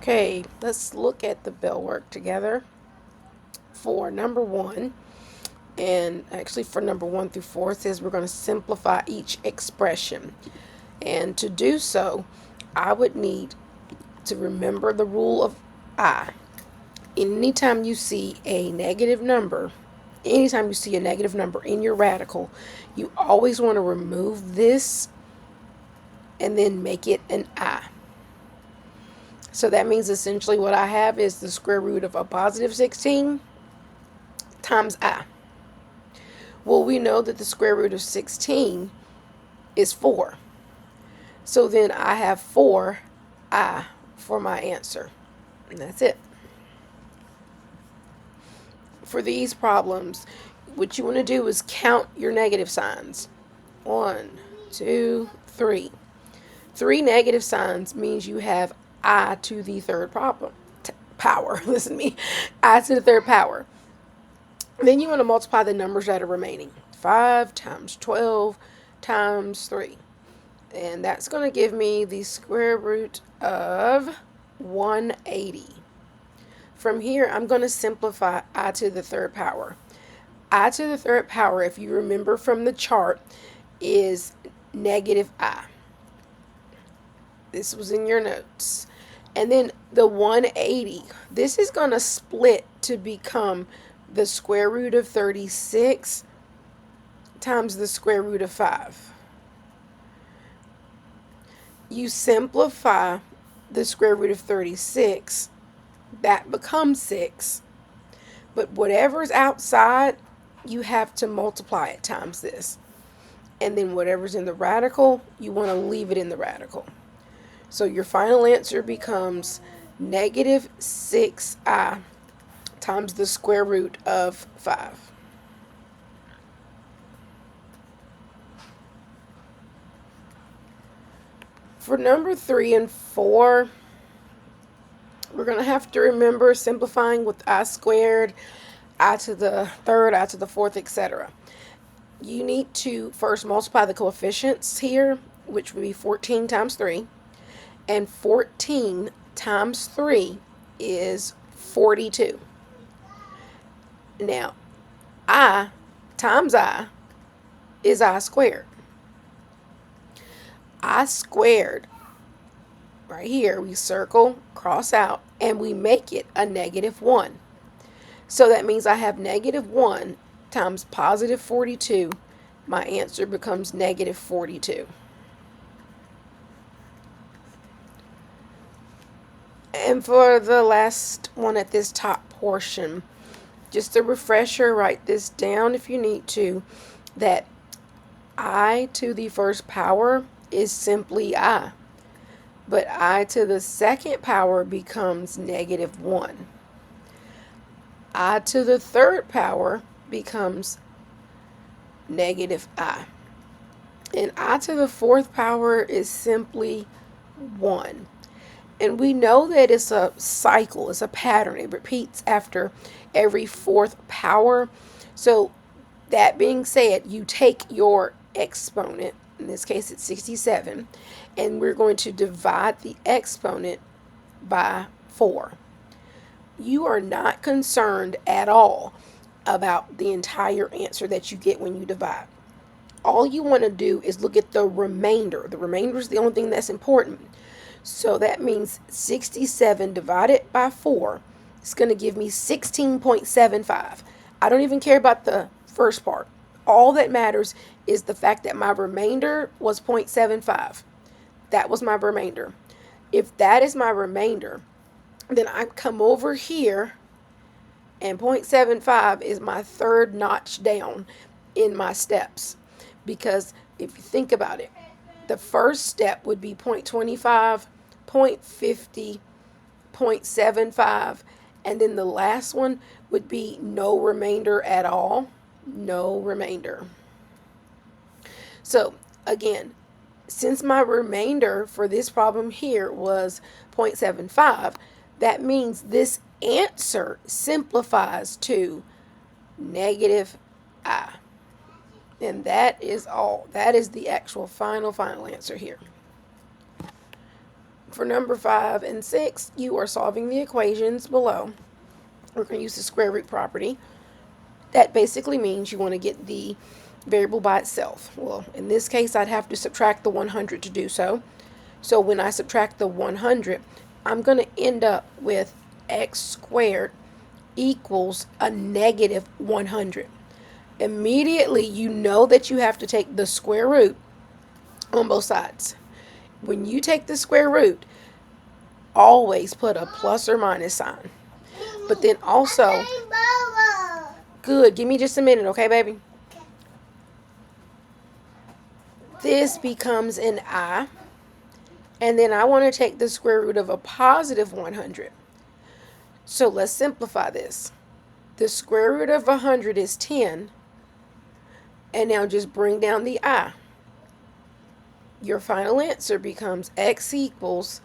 Okay, let's look at the Bellwork together for number one. And actually, for number 1 through 4, it says we're going to simplify each expression. And to do so, I would need to remember the rule of I. Anytime you see a negative number, anytime you see a negative number in your radical, you always want to remove this and then make it an I. So that means essentially what I have is the square root of a positive 16 times I. Well, we know that the square root of 16 is 4. So then I have 4I for my answer. And that's it. For these problems, what you want to do is count your negative signs. 1, 2, 3. 3 negative signs means you have I to the third power. Listen to me. I to the third power. Then you want to multiply the numbers that are remaining. 5 times 12 times 3. And that's going to give me the square root of 180. From here, I'm going to simplify I to the third power. I to the third power, if you remember from the chart, is negative I. This was in your notes. And then the 180, this is going to split to become the square root of 36 times the square root of 5. You simplify the square root of 36, that becomes 6. But whatever's outside, you have to multiply it times this. And then whatever's in the radical, you want to leave it in the radical. So your final answer becomes negative 6I times the square root of 5. For number 3 and 4, we're going to have to remember simplifying with I squared, I to the third, I to the fourth, etc. You need to first multiply the coefficients here, which would be 14 times 3. And 14 times 3 is 42. Now, I times I is I squared. I squared, right here, we circle, cross out, and we make it a negative 1. So that means I have negative 1 times positive 42. My answer becomes negative 42. And for the last one at this top portion, just a refresher, write this down if you need to, that I to the first power is simply I. But I to the second power becomes negative 1. I to the third power becomes negative I. And I to the fourth power is simply 1. And we know that it's a cycle, it's a pattern. It repeats after every fourth power. So that being said, you take your exponent, in this case it's 67, and we're going to divide the exponent by 4. You are not concerned at all about the entire answer that you get when you divide. All you want to do is look at the remainder. The remainder is the only thing that's important. So that means 67 divided by 4 is going to give me 16.75. I don't even care about the first part. All that matters is the fact that my remainder was 0.75. That was my remainder. If that is my remainder, then I come over here and 0.75 is my third notch down in my steps. Because if you think about it, the first step would be 0.25, 0.50, 0.75, and then the last one would be no remainder at all. No remainder. So again, since my remainder for this problem here was 0.75, that means this answer simplifies to negative I. And that is all. That is the actual final answer here. For number 5 and 6, you are solving the equations below. We're going to use the square root property. That basically means you want to get the variable by itself. Well, in this case, I'd have to subtract the 100 to do so. So when I subtract the 100, I'm going to end up with x squared equals a negative 100. Immediately, you know that you have to take the square root on both sides. When you take the square root, always put a plus or minus sign. But then also, good, give me just a minute, okay, baby? This becomes an I, and then I want to take the square root of a positive 100. So let's simplify this. The square root of 100 is 10, and now just bring down the I. Your final answer becomes x equals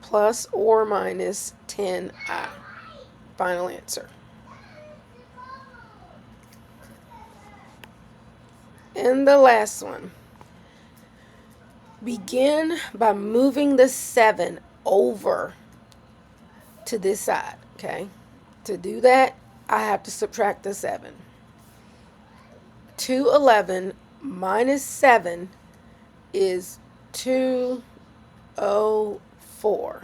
plus or minus 10i. Final answer. And the last one. Begin by moving the 7 over to this side, okay? To do that, I have to subtract the 7. 211 minus 7 is 204.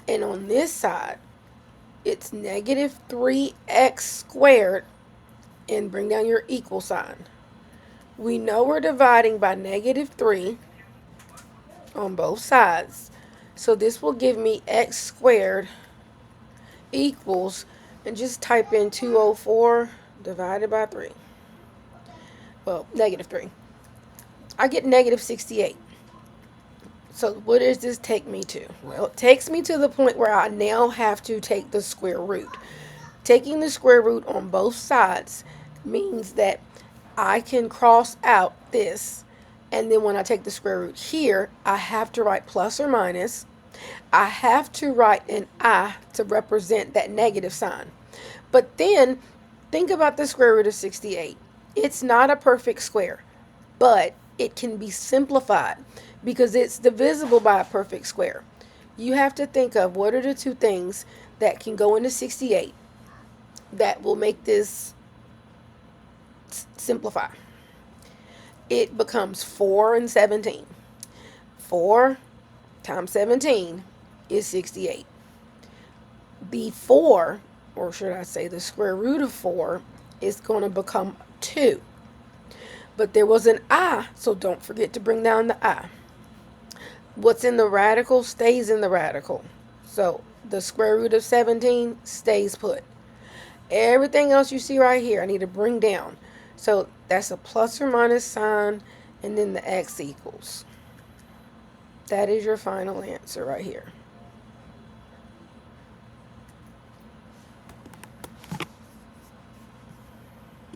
And on this side, it's negative 3x squared, and bring down your equal sign. We know we're dividing by negative 3 on both sides. So this will give me x squared equals, and just type in 204 divided by 3. Well, negative 3. I get negative 68. So what does this take me to? Well, it takes me to the point where I now have to take the square root. Taking the square root on both sides means that I can cross out this, and then when I take the square root here, I have to write plus or minus. I have to write an I to represent that negative sign. But then think about the square root of 68. It's not a perfect square, but it can be simplified because it's divisible by a perfect square. You have to think of what are the two things that can go into 68 that will make this simplify. It becomes 4 and 17. 4 times 17 is 68. The 4, or should I say the square root of 4, is going to become 2. But there was an I, so don't forget to bring down the I. What's in the radical stays in the radical. So the square root of 17 stays put. Everything else you see right here, I need to bring down. So that's a plus or minus sign, and then the x equals. That is your final answer right here.